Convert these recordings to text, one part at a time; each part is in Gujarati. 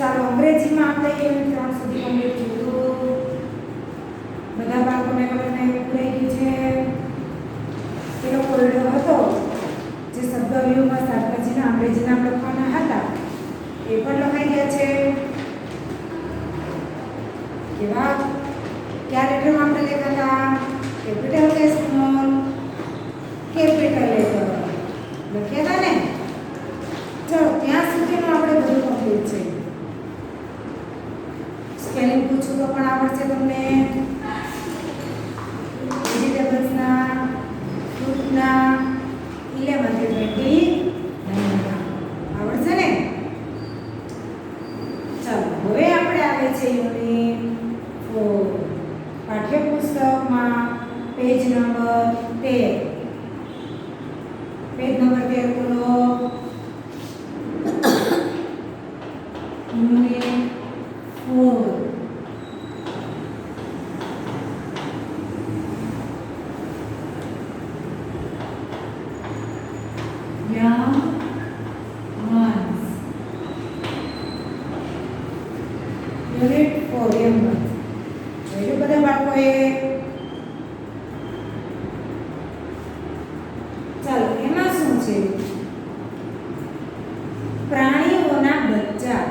ચાલો અંગ્રેજીમાં આપણે યુનિટ 3 સુધી કમ્પ્લીટ થયું. બધા બાળકોને કલરને પૂરાઈ ગયું છે. પેલો કોયડો હતો જે શબ્દ વ્યૂહમાં શાકભાજીના અંગ્રેજીના લખવાના હતા એ પણ લખાઈ ગયા છે. કેવા કયા લેટરમાં આપણે લખ્યા હતા? કેપિટલ કે સ્મોલ? કેપિટલ લેટર લખ્યા હતા ને. ચલો ત્યાં સુધીનું આપણે બધું કમ્પ્લીટ છે. સ્પેલિંગ પૂછું તો પણ આવડશે તમને. વેજીટેબલ્સના, ફ્રૂટના 11 થી 29 આવડશે ને. ચાલો હવે આપણે આવે છે યુનિટ 4. પાઠ્યપુસ્તકમાં પેજ નંબર 13. પેજ નંબર 13 ખોલો. Unit 4. Young ones. Unit 4 young ones. જોયું બધા બાળકોએ? ચાલો એમાં શું છે? પ્રાણીઓના બચ્ચા.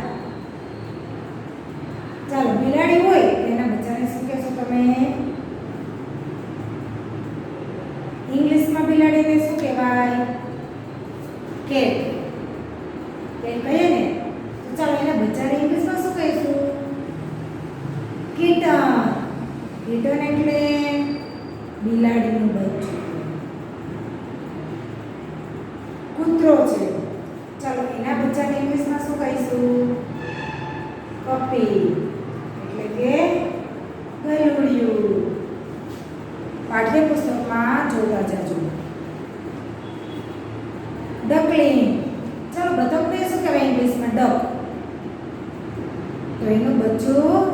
ચાલો બિલાડી હોય એના બચ્ચાને શું કહેશો તમે? ઇંગ્લિશમાં બિલાડીને શું કહેવાય? કેટ. કેટ કહીએ ને. તો ચાલો એના બચ્ચાને ઇંગ્લિશમાં શું કહીશું? કિટન. કિટન એટલે બિલાડીનું બચ્ચું. કૂતરો છે. ચાલો એના બચ્ચાને ઇંગ્લિશમાં શું કહીશું? પપી એટલે કે ગલુડિયું. પાઠ્યપુસ્તકમાં જોતા જાજો. ડકલિંગ. ચાલો બતકને શું કહેવાય ઇંગ્લિશમાં? ડક. તો એનું બચ્ચું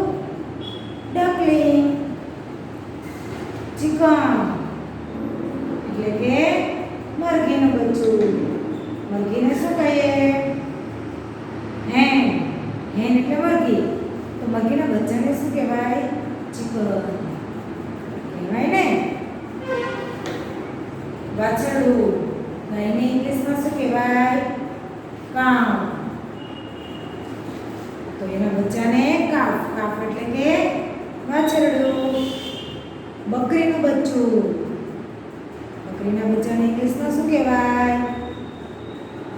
ડકલિંગ. ચિકન એટલે કે મરઘીનું બચ્ચું. મરઘીને શું કહીએ? હેન. હેન એટલે મરઘી. તો મરઘીના બચ્ચાને શું કહેવાય? ચિકન કહેવાય ને. વાછરડું. ગાયને ઇંગ્લિશમાં શું કહેવાય? કાઉ. તો એના બચ્ચાને કાફ. કાફ એટલે કે વાછરડું. બકરીનું બચ્ચું. બકરીના બચ્ચાને ઇંગ્લિશમાં શું કહેવાય?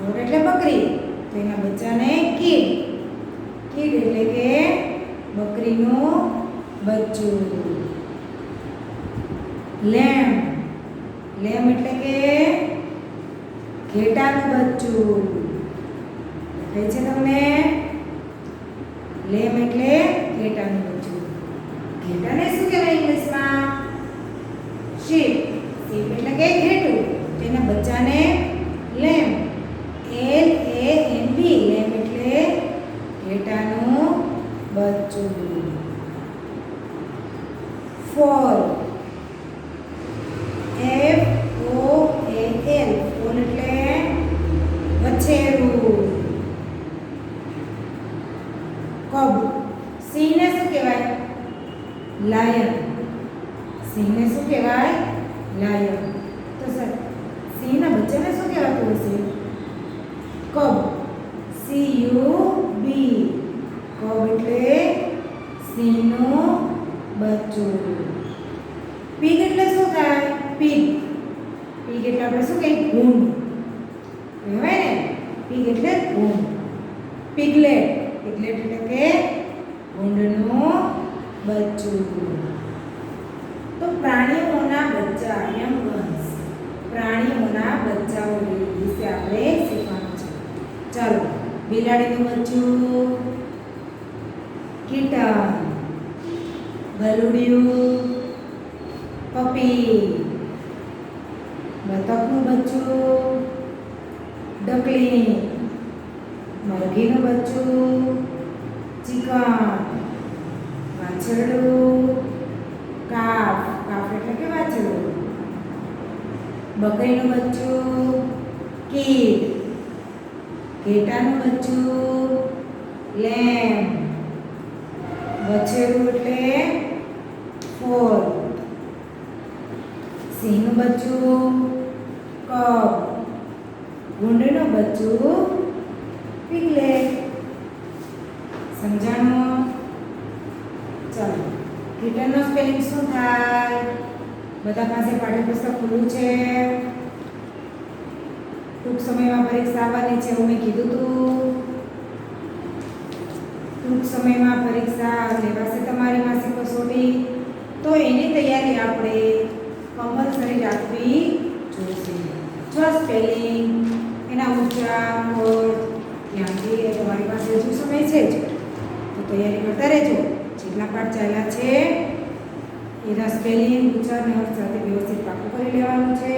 ગોટ એટલે બકરી. તો એના બચ્ચાને કિડ. કિડ એટલે કે બકરીનું બચ્ચું. લેમ્બ. લેમ્બ એટલે કે ઘેટાનું બચ્ચું. દેખાય છે તમને? લેમ્બ એટલે ઘેટાનું બચ્ચું. ઘેટાને શું કહેવાય ઇંગ્લિશમાં? શીપ. શીપ એટલે કે ઘેટું. તેના બચ્ચાને લેમ્બ. LAMB. લેમ્બ એટલે ઘેટાનું બચ્ચું. ફોલ. FOAL. ફોલ એટલે વછેરું. કબ. સિંહને શું કહેવાય? લાયન. સિંહને શું કહેવાય? લાયન. તો સર સિંહના બચ્ચાને શું કહેવાતું હશે? કબ. CUB. કબ એટલે સિંહનું બચ્ચું. પીગ એટલે શું થાય? પીગ. પીગ એટલે આપણે શું કહીએ? ભૂંડ કહેવાય ને. પીગ એટલે ભૂંડ. પિગલેટ. પિગલેટ એટલે કે ભૂંડનું બચ્ચું. તો પ્રાણીઓના બચ્ચા young ones. પ્રાણીઓના બચ્ચાઓ વિશે આપણે શીખવાનું છે. ચાલો બિલાડીનું બચ્ચું કિટન. ગલુડિયું પપી. બતકનું બચ્ચું ડકલિંગ. મરઘીનું બચ્ચું ચિકન. વાછરડું કાફ. કાફ એટલે કે વાછરડું. બકરીનું બચ્ચું કીડ. ઘેટાનું બચ્ચું લેમ્પ. વછેરું એટલે ફોર. સિંહનું બચ્ચું કબ. ભૂંડનું બચ્ચું પિગલેટ. સમજાણું? ચાલો, કીટનનો સ્પેલિંગ શું થાય? બધા પાસે પાઠ્યપુસ્તક ખુલ્લું છે. ટૂંક સમયમાં પરીક્ષા આવવાની છે એવું મેં કીધું હતું. ટૂંક સમયમાં પરીક્ષા લેવાશે તમારી માસિક કસોટી, તો એની તૈયારી આપણે કમ્પલસરી રાખવી જોઈશે. જો સ્પેલિંગ, એના ઉચ્ચાર, અર્થ ધ્યાનથી તમારી પાસે હજુ સમય છે જ, તો તૈયારી કરતા રહેજો. જેટલા પાઠ ચાલ્યા છે એના સ્પેલિંગ, ઉચ્ચાર અને અર્થ સાથે વ્યવસ્થિત પાકું કરી લેવાનું છે.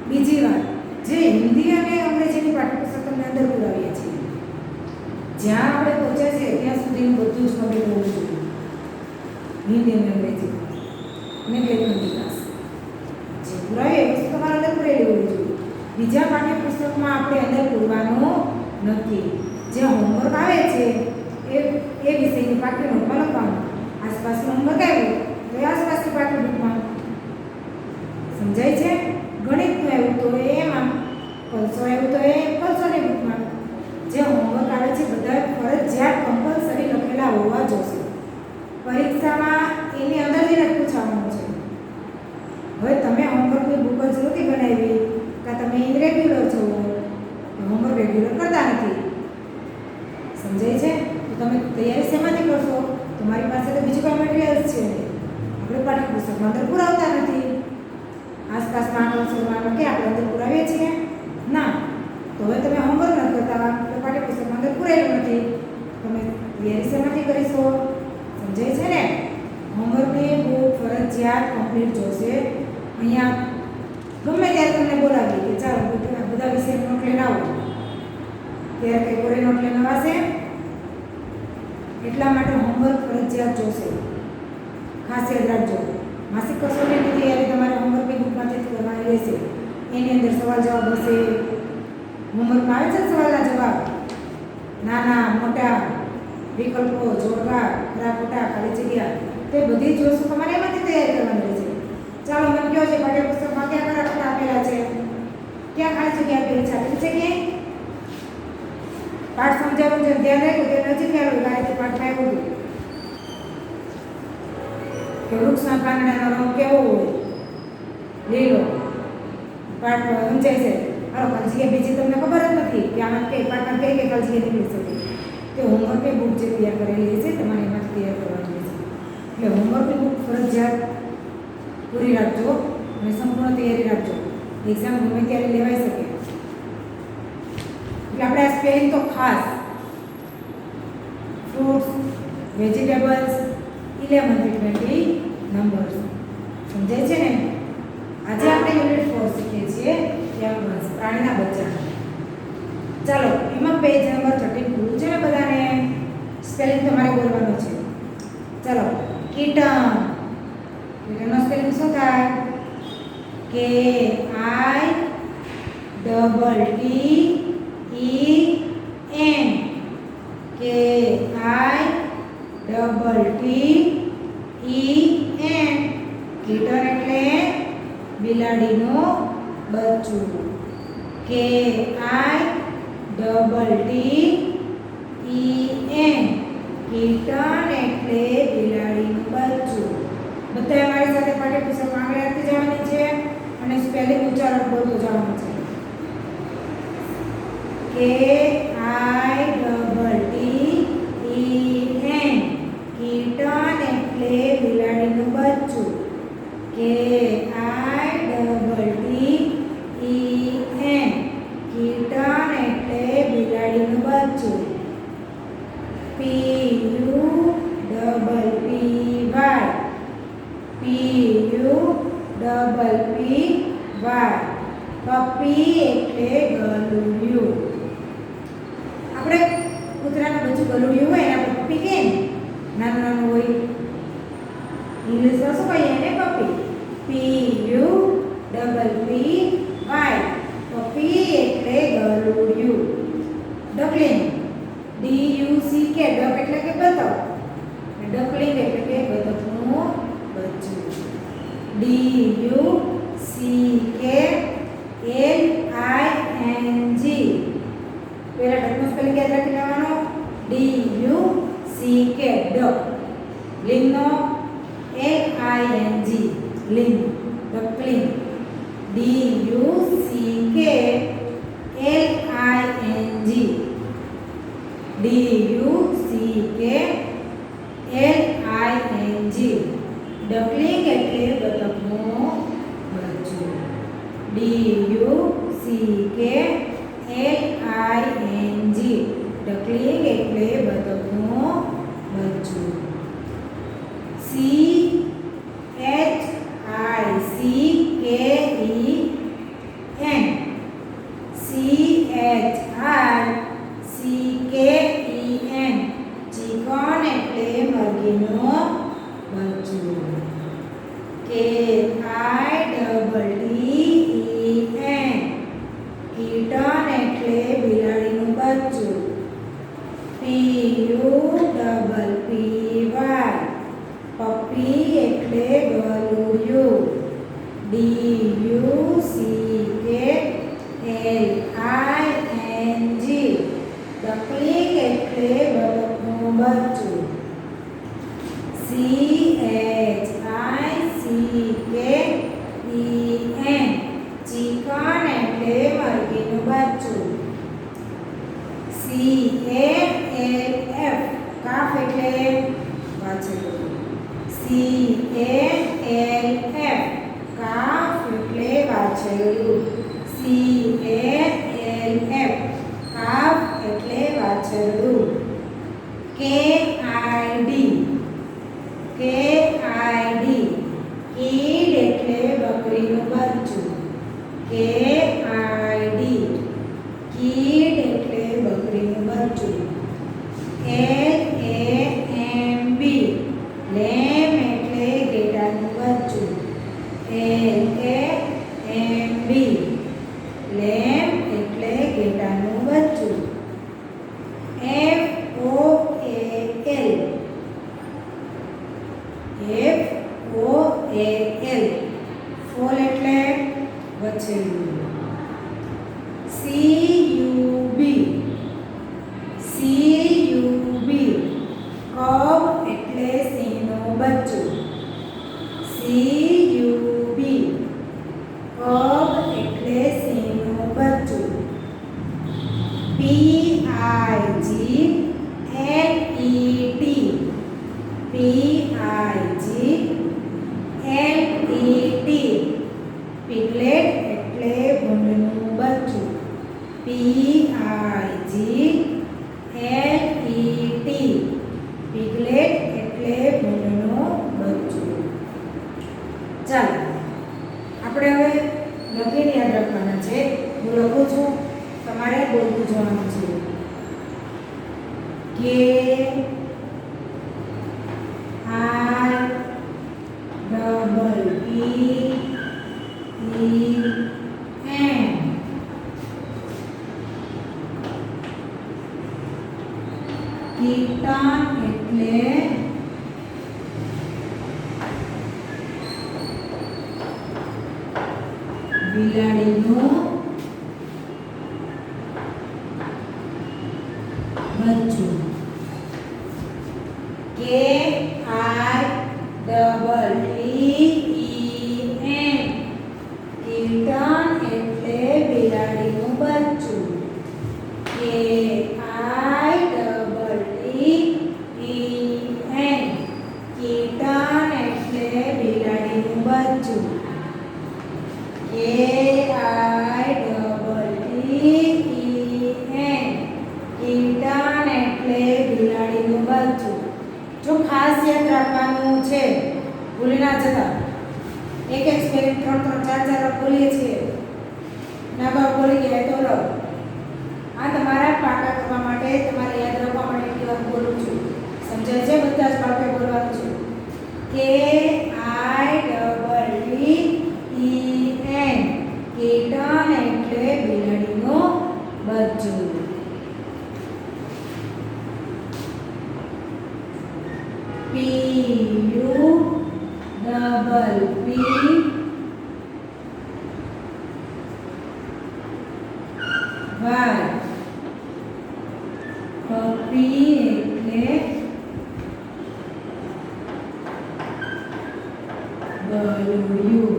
બીજી વાત, જે હિન્દી અને અંગ્રેજીની પાઠ્યપુસ્તક તમને અંદર પુરાવીએ છીએ, જ્યાં આપણે પહોંચ્યા છે ત્યાં સુધીનું બધું જ કમ્પ્લીટ હોવું જોઈએ. હિન્દી અને અંગ્રેજી અને લેખન વિકાસ જે પુરાવે એ વસ્તુ તમારા અંદર પૂરેલી હોવી જોઈએ. બીજા પાઠ્યપુસ્તકમાં આપણે અંદર પૂરવાનું નથી. જે હોમવર્ક આવે છે એ વિષયની પાઠ્યનોટમાં લખવાનું. આસપાસનું હોમવર્ક આવ્યું તો એ આસપાસની પાઠ્યનોટમાં. સમજાય છે? ગણિતનું આવ્યું તો એમાં, કલસો આવ્યું તો એ કલસોની બુકમાં. જે હોમવર્ક આવે છે બધા ફરજિયાત કમ્પલસરી લખેલા હોવા જોશે. પરીક્ષામાં એની અંદરથી જ પૂછવાનું છે. હવે તમે હોમવર્કની બુક જ નથી બનાવી, કાં તમે ઇરેગ્યુલર છો, હોમવર્ક રેગ્યુલર કરતા નથી. સમજાય છે? તો તમે તૈયારી શેમાંથી કરશો? તમારી પાસે તો બીજું કોઈ મટીરિયલ્સ છે, આપણે પાઠ્યપુસ્તકમાં અંદર પુરાવતા નથી. આસપાસમાં આકર્ષણમાં કે આપણે અંદર પુરાવીએ છીએ ના. તો હવે તમે હોમવર્ક ન કરતા, તો પાઠ્યપુસ્તકમાં અંદર પુરાયેલું નથી. તમે તૈયારી શેમાંથી કરીશો? સમજાય છે ને? હોમવર્કની બુક ફરજિયાત કમ્પ્લીટ જોશે. અહીંયા ગમે ત્યારે તમને બોલાવી કે ચાલો બધા વિષય નોટ લઈને આવો, ત્યારે કંઈ કોઈ નોટ લઈને આવશે. એટલા માટે હોમવર્ક ફરજિયાત જોશે. ખાસ યાદ રાખજો, માસિક કસોટીની તૈયારી તમારે હોમવર્કની બુકમાંથી જ કરવાની રહેશે. એની અંદર સવાલ જવાબ હશે. હોમવર્કમાં આવે છે સવાલના જવાબ, નાના મોટા, વિકલ્પો, જોડકા, ખરા ખોટા, ખાલી જગ્યા, તે બધી જ વસ્તુ તમારે એમાંથી તૈયારી કરવાની રહેશે. ચાલો, મને કહો છે પાઠ્યપુસ્તકમાં ક્યાં ખરા ખોટા આપેલા છે, ક્યાં ખાલી જગ્યા આપેલી છે? આપેલી છે કે પાઠ સમજાવવાનું જેમ ધ્યાન રાખ્યું તે નથી ખ્યાલ હોય કારણ કે પાઠમાં એવું હતું કે વૃક્ષના પાંદડાનો રંગ કેવો હોય? લીલો. પાઠ સમજાય છે. હાલો, ખાલી જગ્યા બીજી તમને ખબર જ નથી કે આમાં કઈ પાઠમાં કઈ કઈ ખાલી જગ્યા નીકળી શકે. તે હોમવર્કની બુક જે તૈયાર કરેલી છે તમારે એમાંથી તૈયાર કરવાની છે. એટલે હોમવર્કની બુક ફરજિયાત પૂરી રાખજો અને સંપૂર્ણ તૈયારી રાખજો. એક્ઝામ ગમે ત્યારે લેવાઈ શકે. એટલે આપણે આ સ્પેલિંગ તો ખાસ ફ્રૂટ્સ, વેજીટેબલ્સ, 11 થી 20 નંબર્સ. સમજાય છે ને? આજે આપણે યુનિટ 4 શીખીએ છીએ એનિમલ્સ, પ્રાણીના બચ્ચા. ચાલો, એમાં પેજ નંબર 13 પૂરું છે ને બધાને? સ્પેલિંગ તમારે બોલવાનો છે. ચાલો, કીટન. કીટનનો સ્પેલિંગ શું થાય? KITTEN. KITTEN. કીટન એટલે બિલાડીનું બચ્ચું. KITTEN. કીટન એટલે બિલાડીનું બચ્ચું. બધા મારી સાથે પાઠ્યપુસ્તકમાં આગળ આપતી જવાની છે અને સ્પેલિંગ ઉચ્ચારણ બોલતું જવાનું છે. KITTEN. કીટન એટલે બિલાડીનું બચ્ચું. KITTEN. કીટન એટલે બિલાડીનું બચ્ચું. PUPPY. પપ્પી એટલે ગલુડિયું. આપણે કૂતરાનું બચ્ચું ગલુડિયું હોય એને આપણે પપ્પી કહીએ ને, નાનું નાનું હોય. ઇંગ્લિશમાં શું કહીએ એને? પપ્પી. PUPPY. પપ્પી એટલે ગલુડિયું. ડકલિંગ. DUCKLING. લિંગ ડકલિંગ DUCKLING DUCKLING ડકલિંગ એટલે બતકનું બચ્ચું DUCKLING ડકલિંગ એટલે બતકનું બચ્ચું CHICKEN ચિકન એટલે મરઘીનું બચ્ચું KITTEN કીટન એટલે બિલાડીનું બચ્ચું PUPPY પપ્પી એટલે ગલુડિયું DUCKLING ડકલિંગ એટલે બતકનું બચ્ચું CHICKEN ચિકન એટલે મરઘીનું બચ્ચું CALF કાફ એટલે વાછરડું CALF કાફ એટલે વાછરડું CALF કાફ એટલે વાછરડું KID કીડ એટલે બકરીનું બચ્ચું KID કીડ એટલે બકરીનું બચ્ચું LAMB લેમ એટલે ઘેટાનું બચ્ચું LAMB લેમ એટલે ઘેટાનું બચ્ચું FOAL ફોલ એટલે વછેરું CUB કબ એટલે સિંહનું બચ્ચું CUB કબ એટલે સિંહનું બચ્ચું PIGLET પિગલેટ એટલે ભૂંડનું બચ્ચું PIGLET પિગલેટ એટલે ભૂંડનું બચ્ચું ચાલો આપણે હવે લખીને યાદ રાખવાના છે હું લખું છું તમારે બોલતું જવાનું છે કીટન એટલે બિલાડીનું બચ્ચું KITTEN કીટન એટલે બિલાડીનું બચ્ચું KITTEN કીટન એટલે બિલાડીનું બચ્ચું KITTEN કીટન એટલે બિલાડીનું બચ્ચું જો ખાસ યાદ રાખવાનું છે ભૂલી ના જતા એક સ્પેલિંગ 3 3 4 4 બોલીએ છીએ ના બોલી ગયા તો લો આ તમારા પાકા કરવા માટે તમારે યાદ રાખવા માટે એટલી વાર બોલું છું સમજાય છે બધા જ પાકે બોલવાનું છે KITTEN કીટન એટલે બિલાડીનું બચ્ચું પપ્પી એટલે ગલુડિયું.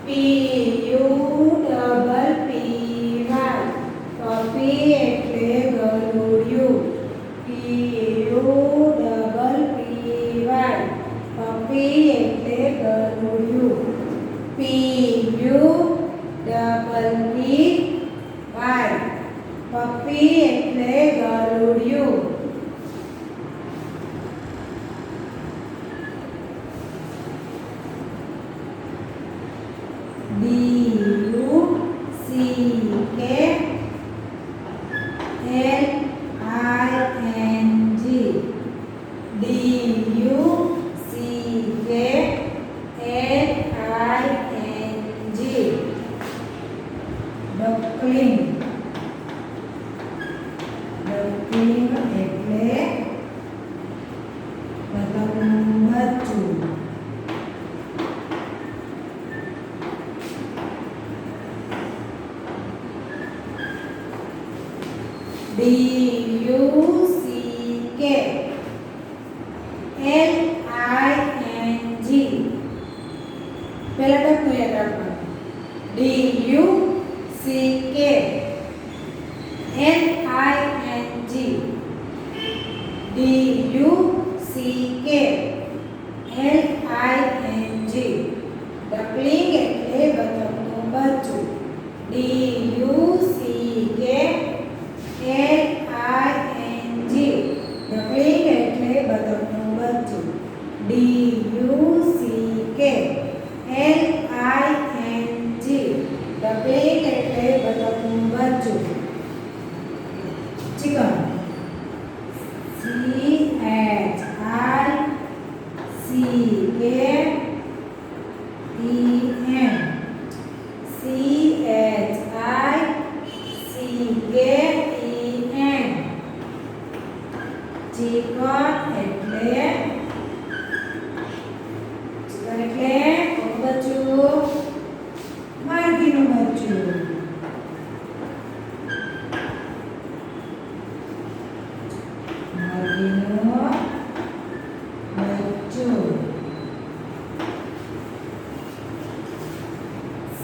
PUPPY પપ્પી એટલે ગલુડિયું. PUPPY પપ્પી એટલે ગલુડિયું. PUPPY પપ્પી એટલે ગલુડિયું. ડકલિંગ. ડકલિંગ એટલે બતકનું બચ્ચું. DUCKLING. પહેલા ટકનું યાદ રાખવાનું. DUCKLING. ડકલિંગ એટલે બતકનું બચ્ચું. DUCKLING. ડકલિંગ એટલે બતકનું બચ્ચું. DUCKLING. ડકલિંગ એટલે બતકનું બચ્ચું. ચિકન. CHICKEN. CHICKEN. ચિકન એટલે કોનું બચ્ચું? માર્ગીનું બચ્ચું. માર્ગીનું બચ્ચું.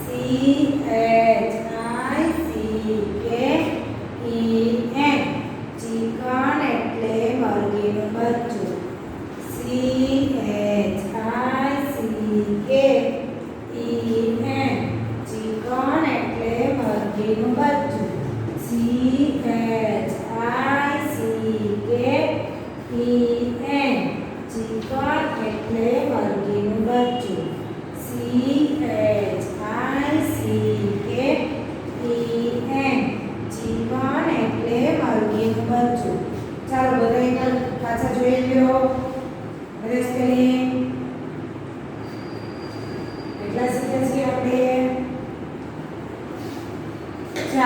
CHICKEN. ચિકન એટલે મરઘીનું બચ્ચું. CHICKEN. ચિકન એટલે મરઘીનું બચ્ચું. CHICKEN. ચિકન એટલે મરઘીનું બચ્ચું. CHICKEN. ચિકન એટલે મરઘીનું બચ્ચું. ચાલો બધા એક પાછા જોઈ લ્યો. બધા સ્પેલિંગ કેટલા શીખ્યા છીએ આપણે? 5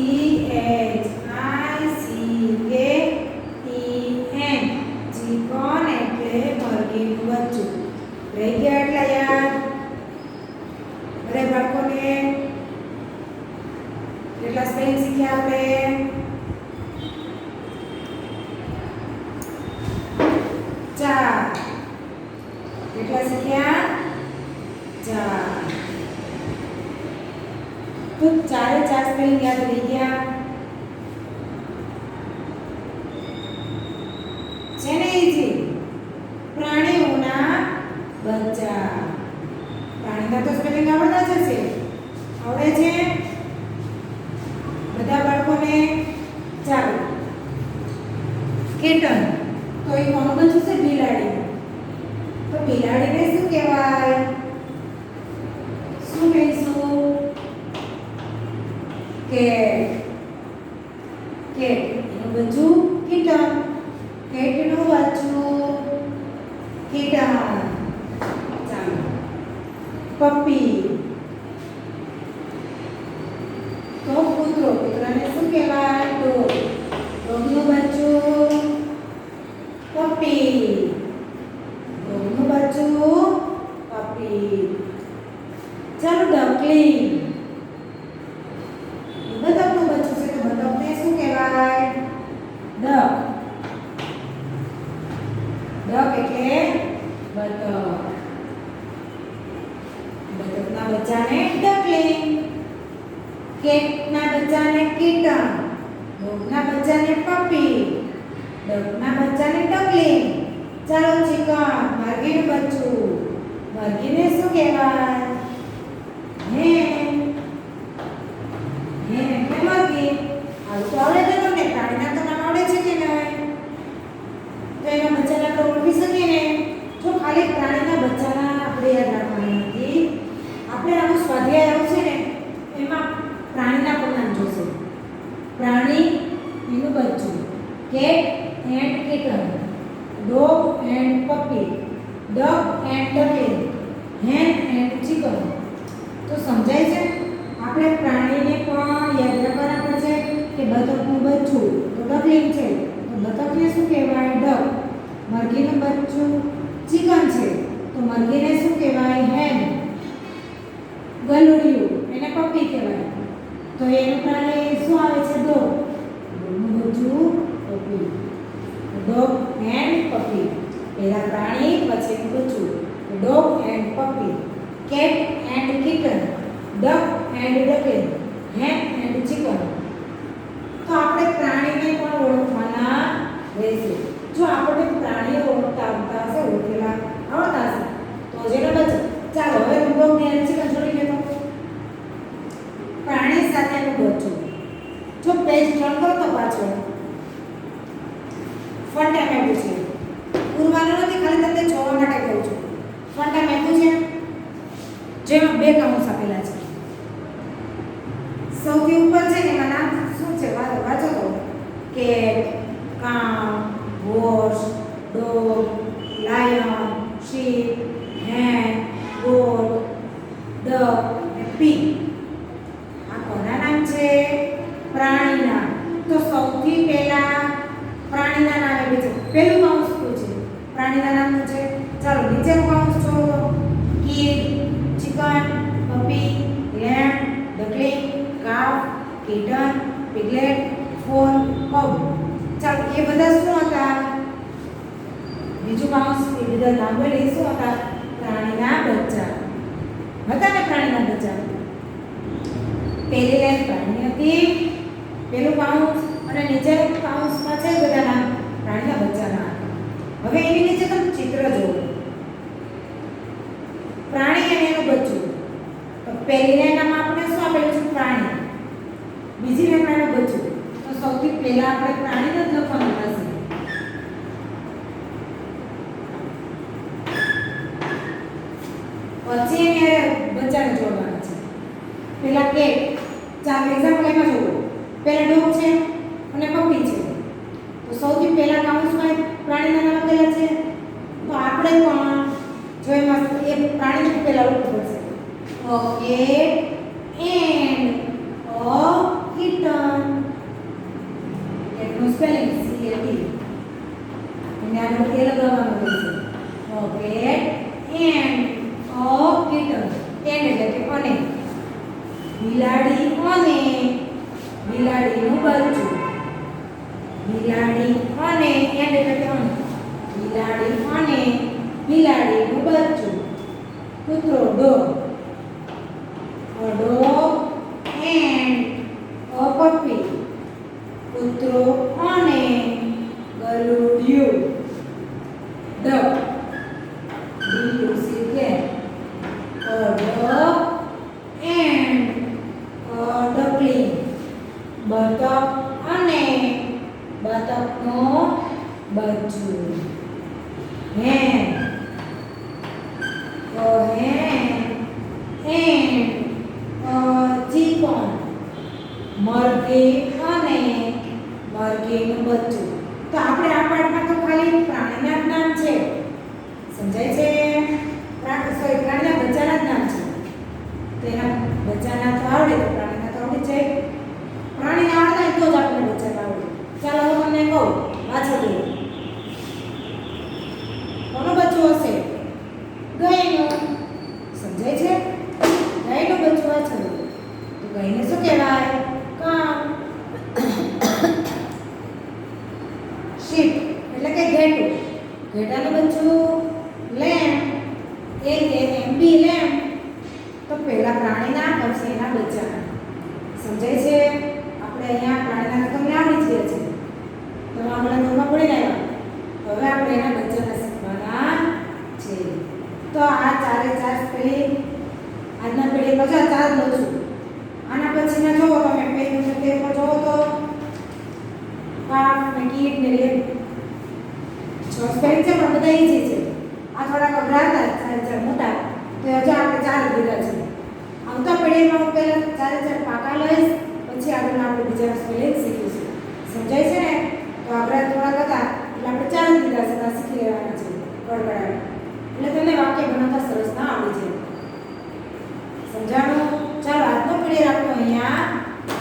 CHICKEN ચિકન એટલે મરઘીનું બચ્ચું. રહી ગયા એટલા યાદ? અરે બાળકોને કેટલા સ્પેલિંગ શીખ્યા આપણે? 4. કેટલા શીખ્યા? 4. તો 4 સ્પેલિંગ યાદ રહી ગયા છે ને? ઈજી. પ્રાણીઓના બચ્ચા. પ્રાણીના તો સ્પેલિંગ આવડતા જ હશે. આવડે છે બધા બાળકોને? ચાલો. કિટન તો એ કોનું બચ્ચું છે? બિલાડી. તો બિલાડીને શું કહેવાય? શું કહીશું? કેટ. એનું બચ્ચું કિટન. કેટનું બચ્ચું કિટન. ચાલો. પપ્પી તો કૂતરાને શું કહેવાય? ડોગ. ડોગનું બચ્ચું પપ્પી. ડોગનું બચ્ચું પપ્પી. ચાલો. ડકલિંગ. બતકનું બચ્ચું છે તો બતકને શું કહેવાય? ડક. ડક એટલે બતક. બતકના બચ્ચાને ડકલિંગ. કેટના બચ્ચાને કિટન. ડોગના બચ્ચાને પપ્પી. ડકના બચ્ચાને ડકલિંગ. ચાલો. ચિકન મરઘીનું બચ્ચું. મરઘીને શું કહેવાય? હેન. હેન એટલે મરઘી. આવું તો આવડે છે તમને? પ્રાણીના તો નામ આવડે છે કે નહીં? તો એના બચ્ચાને આપણે ઓળખી શકીએ ને? જો ખાલી પ્રાણીના બચ્ચાના આપણે યાદ રાખવાના નથી. આપણે આનું સ્વાધ્યાય આવશે ને એમાં પ્રાણીના પણ નામ જોશે. પ્રાણી એનું બચ્ચું. Cat and kitten. Dog and puppy. Duck and duckling. Hen and chicken. તો સમજાય છે? આપણે પ્રાણીને પણ યાદ રાખવાના પડશે કે બતકનું બચ્ચું તો ડકલિંગ છે તો બતકને શું કહેવાય? ડક. મરઘીનું બચ્ચું ચિકન છે તો મરઘીને શું કહેવાય? હેન. ગલુડિયું એને પપ્પી કહેવાય તો એનું પ્રાણી શું આવે છે? ડોગ. ડોગનું બચ્ચું પપ્પી. ડોગ એન્ડ પપ્પી. પહેલા પ્રાણી પછી એનું બચ્ચું. Dog and puppy. Cat and kitten. Duck and duckling. Hen and chicken. તો આપણે પ્રાણીને પણ ઓળખવાના રહેશે. જો આપણે પ્રાણીઓ ઓળખતા આવડતા હશે, ઓળખેલા આવડતા હશે તો જેનો બચ્ચો. ચાલો હવે ડોગ એન્ડ ચિકન જોડી લો. પ્રાણી સાથેનું બચ્ચું. જો પેજ ટર્ન કરો તો પાછળ ફંટા મેળવું છે. પૂરવાનું નથી, ખાલી તમને જોવા માટે કહું છું. ફંટા મેળવું છે જેમાં 2 કૌંસ આપેલા છે. સૌથી ઉપર છે ને એમાં નામ શું છે? વાંચો તો. કેટ, કાઉ, હોર્સ, ડોગ, લાયન, શીપ, હેન, ગોટ, ડક અને પીગ. આ કોના નામ છે? પ્રાણીના. તો સૌથી પહેલા પ્રાણીના નામ એટલે છે. પહેલું કૌંસ શું છે? પ્રાણીના નામનું છે. ચાલો નીચેનું કૌંસ જોવો. કિડ, ચિકન, પપી, લેમ્બ, ડકલિંગ, કાવ, કિટન, પિગલેટ, ફોલ, કવ. ચાલો એ બધા શું હતા? બીજું કૌંસ એ બધા નામ બોલે શું હતા? પ્રાણીના બચ્ચા હતા ને? પ્રાણીના બચ્ચા. પહેલી લાઈન પ્રાણી હતી, પહેલું કૌંસ અને નીચેનું કૌંસમાં છે બધા નામ પ્રાણીના બચ્ચાના. હવે એની નીચે તમે ચિત્ર જુઓ. પ્રાણી અને એનું બચ્ચું. તો પહેલી લાઈનમાં આપણે શું આપેલું છે? પ્રાણી. બીજી લાઈનમાં એનું બચ્ચું. તો સૌથી પહેલા આપણે પ્રાણીને જ લખવાનું થશે. પછી એને બચ્ચાને જોડવાના છે. પહેલા કેટ. ચાલો એક્ઝામ્પલ એમાં જુઓ. પહેલા ડોગ છે અને પપ્પી છે તો સૌથી પહેલા કૌંસમાં પ્રાણીના નામ આપેલા છે. તો આપણે પણ જો એમાં એ પ્રાણીને પહેલા લખવું પડશે. A cat and a kitten. એનું સ્પેલિંગ CAT. એને આગળ એ લગાવવાનું રહેશે. ઓકે એન્ડ કીટન એન્ડ એટલે કે અને બિલાડી અને બિલાડીનું બચ્ચું બિલાડી અને એન્ડ એટલે કે અને બિલાડી અને બિલાડીનું બચ્ચું કૂતરો dog a dog and a puppy કૂતરો અને ગલુડિયું duck a duck and a duckling બતક અને બતકનું બચ્ચું hen a hen and chicken મરઘી અને મરઘીનું બચ્ચું. તો આપણે આ પાઠમાં તો ખાલી પ્રાણીના જ નામ છે, સમજાય છે? પ્રાણીના બચ્ચાના જ નામ છે. તેના બચ્ચાના તો આવડે તો પ્રાણીના તો આવડી જાય. પ્રાણીને આવડતા હોય તો જ આપણને બચ્ચાના આવડે. ચાલો હું તમને કહું, પાછળ જુઓ. કોનું બચ્ચું હશે? ગાયનું. સમજાય છે? ગાયનું બચ્ચું આ છે. તો ગાયને શું કહેવાય? કામ. શીપ એટલે કે ઘેટું. ઘેટાનું બચ્ચું લેમ્પ. LAMB lamp. તો પહેલા પ્રાણીના પછી એના બચ્ચાના. સમજાય છે? આપણે અહીંયા પ્રાણીના તમને આવડી જ ગયા છે. તો આપણા નોટમાં પડી આવ્યા. હવે આપણે એના બચ્ચાના શીખવાના છે. તો આ ચારે ચાર પેલી આજના પેઢી પછી ચાર લઉં છું. આના પછીના જોવો તમે પેજ નંબર 13 પર જોવો તો કાફ ને કીટ ને લેબ 6 સ્પેલિંગ છે પણ બધા ઈઝી છે. આ થોડા અઘરા હતા ચાર મોટા તો હજુ આપણે ચાર લીધા છે. આવતા પેઢીમાં હું પહેલા ચારે ચાર પાકા લઈશ પછી આગળ આપણે બીજા સ્પેલિંગ શીખીશું. સમજાય છે ને? તો આપણે થોડા હતા એટલે આપણે ચાર લીધા છે તો શીખી લેવાના છે ગડબડાટ. એટલે તમને વાક્ય બનાવતા સરસ ના આવડી જાય. સમજાણું? ચાલો આજનો પીરિયડ આપણો અહીંયા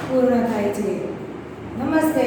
પૂર્ણ થાય છે. નમસ્તે.